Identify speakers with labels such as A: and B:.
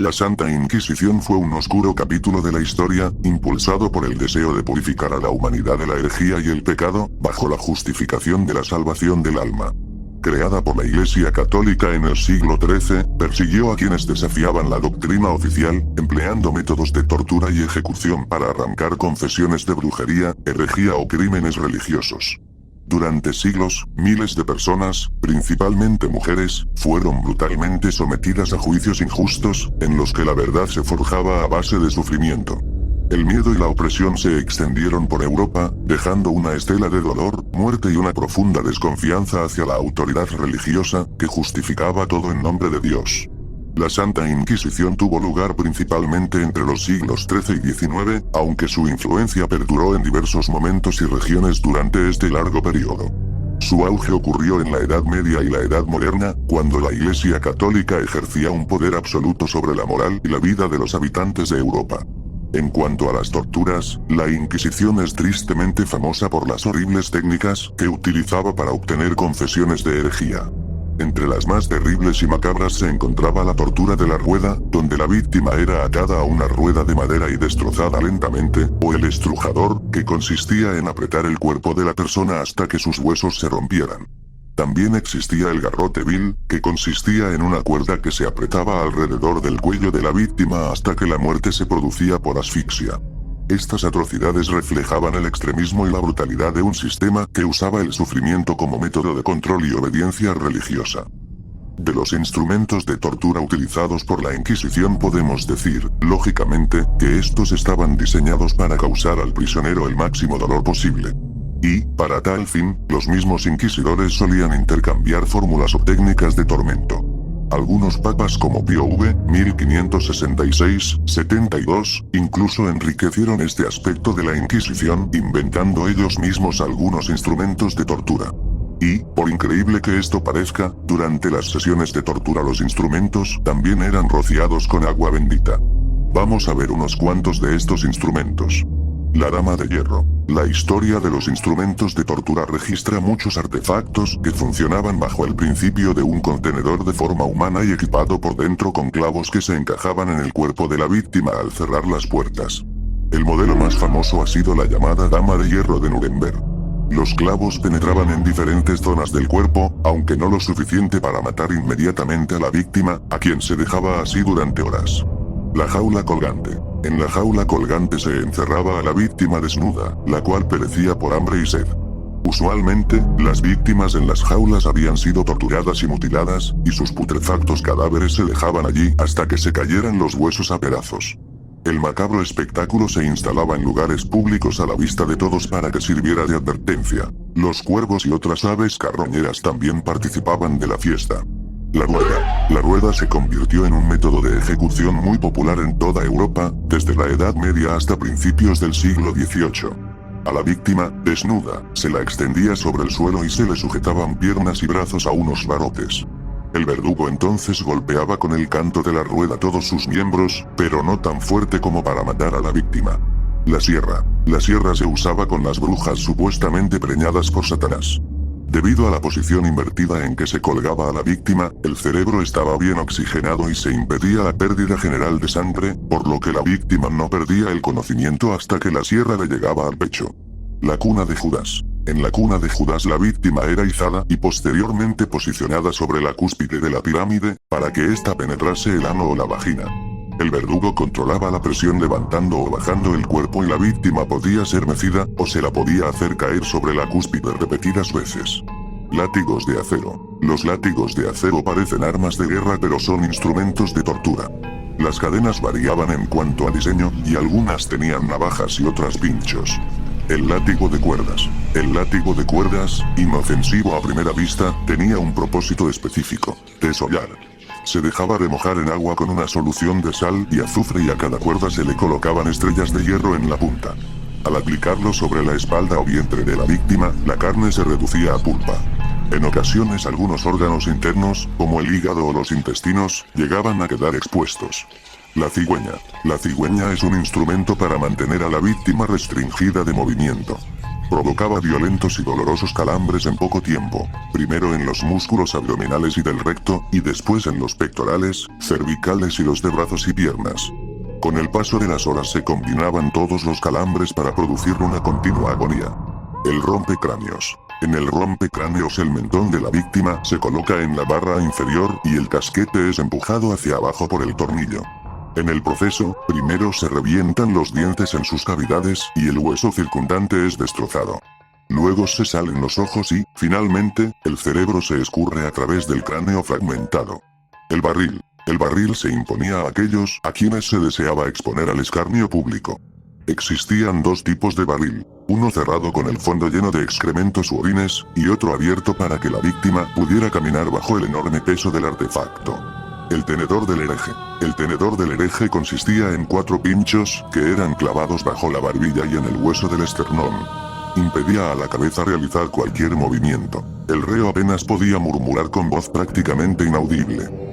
A: La Santa Inquisición fue un oscuro capítulo de la historia, impulsado por el deseo de purificar a la humanidad de la herejía y el pecado, bajo la justificación de la salvación del alma. Creada por la Iglesia Católica en el siglo XIII, persiguió a quienes desafiaban la doctrina oficial, empleando métodos de tortura y ejecución para arrancar confesiones de brujería, herejía o crímenes religiosos. Durante siglos, miles de personas, principalmente mujeres, fueron brutalmente sometidas a juicios injustos, en los que la verdad se forjaba a base de sufrimiento. El miedo y la opresión se extendieron por Europa, dejando una estela de dolor, muerte y una profunda desconfianza hacia la autoridad religiosa, que justificaba todo en nombre de Dios. La Santa Inquisición tuvo lugar principalmente entre los siglos XIII y XIX, aunque su influencia perduró en diversos momentos y regiones durante este largo periodo. Su auge ocurrió en la Edad Media y la Edad Moderna, cuando la Iglesia Católica ejercía un poder absoluto sobre la moral y la vida de los habitantes de Europa. En cuanto a las torturas, la Inquisición es tristemente famosa por las horribles técnicas que utilizaba para obtener confesiones de herejía. Entre las más terribles y macabras se encontraba la tortura de la rueda, donde la víctima era atada a una rueda de madera y destrozada lentamente, o el estrujador, que consistía en apretar el cuerpo de la persona hasta que sus huesos se rompieran. También existía el garrote vil, que consistía en una cuerda que se apretaba alrededor del cuello de la víctima hasta que la muerte se producía por asfixia. Estas atrocidades reflejaban el extremismo y la brutalidad de un sistema que usaba el sufrimiento como método de control y obediencia religiosa. De los instrumentos de tortura utilizados por la Inquisición podemos decir, lógicamente, que estos estaban diseñados para causar al prisionero el máximo dolor posible. Y, para tal fin, los mismos inquisidores solían intercambiar fórmulas o técnicas de tormento. Algunos papas como Pío V, 1566-72, incluso enriquecieron este aspecto de la Inquisición, inventando ellos mismos algunos instrumentos de tortura. Y, por increíble que esto parezca, durante las sesiones de tortura los instrumentos también eran rociados con agua bendita. Vamos a ver unos cuantos de estos instrumentos. La Dama de Hierro. La historia de los instrumentos de tortura registra muchos artefactos que funcionaban bajo el principio de un contenedor de forma humana y equipado por dentro con clavos que se encajaban en el cuerpo de la víctima al cerrar las puertas. El modelo más famoso ha sido la llamada Dama de Hierro de Nuremberg. Los clavos penetraban en diferentes zonas del cuerpo, aunque no lo suficiente para matar inmediatamente a la víctima, a quien se dejaba así durante horas. La jaula colgante. En la jaula colgante se encerraba a la víctima desnuda, la cual perecía por hambre y sed. Usualmente, las víctimas en las jaulas habían sido torturadas y mutiladas, y sus putrefactos cadáveres se dejaban allí hasta que se cayeran los huesos a pedazos. El macabro espectáculo se instalaba en lugares públicos a la vista de todos para que sirviera de advertencia. Los cuervos y otras aves carroñeras también participaban de la fiesta. La rueda. La rueda se convirtió en un método de ejecución muy popular en toda Europa, desde la Edad Media hasta principios del siglo XVIII. A la víctima, desnuda, se la extendía sobre el suelo y se le sujetaban piernas y brazos a unos barrotes. El verdugo entonces golpeaba con el canto de la rueda todos sus miembros, pero no tan fuerte como para matar a la víctima. La sierra. La sierra se usaba con las brujas supuestamente preñadas por Satanás. Debido a la posición invertida en que se colgaba a la víctima, el cerebro estaba bien oxigenado y se impedía la pérdida general de sangre, por lo que la víctima no perdía el conocimiento hasta que la sierra le llegaba al pecho. La cuna de Judas. En la cuna de Judas la víctima era izada y posteriormente posicionada sobre la cúspide de la pirámide, para que ésta penetrase el ano o la vagina. El verdugo controlaba la presión levantando o bajando el cuerpo y la víctima podía ser mecida, o se la podía hacer caer sobre la cúspide repetidas veces. Látigos de acero. Los látigos de acero parecen armas de guerra pero son instrumentos de tortura. Las cadenas variaban en cuanto a diseño, y algunas tenían navajas y otras pinchos. El látigo de cuerdas. El látigo de cuerdas, inofensivo a primera vista, tenía un propósito específico: desollar. Se dejaba remojar en agua con una solución de sal y azufre y a cada cuerda se le colocaban estrellas de hierro en la punta. Al aplicarlo sobre la espalda o vientre de la víctima, la carne se reducía a pulpa. En ocasiones algunos órganos internos, como el hígado o los intestinos, llegaban a quedar expuestos. La cigüeña. La cigüeña es un instrumento para mantener a la víctima restringida de movimiento. Provocaba violentos y dolorosos calambres en poco tiempo, primero en los músculos abdominales y del recto, y después en los pectorales, cervicales y los de brazos y piernas. Con el paso de las horas se combinaban todos los calambres para producir una continua agonía. El rompecráneos. En el rompecráneos el mentón de la víctima se coloca en la barra inferior y el casquete es empujado hacia abajo por el tornillo. En el proceso, primero se revientan los dientes en sus cavidades y el hueso circundante es destrozado. Luego se salen los ojos y, finalmente, el cerebro se escurre a través del cráneo fragmentado. El barril. El barril se imponía a aquellos a quienes se deseaba exponer al escarnio público. Existían dos tipos de barril, uno cerrado con el fondo lleno de excrementos u orines, y otro abierto para que la víctima pudiera caminar bajo el enorme peso del artefacto. El tenedor del hereje. El tenedor del hereje consistía en 4 pinchos, que eran clavados bajo la barbilla y en el hueso del esternón. Impedía a la cabeza realizar cualquier movimiento. El reo apenas podía murmurar con voz prácticamente inaudible.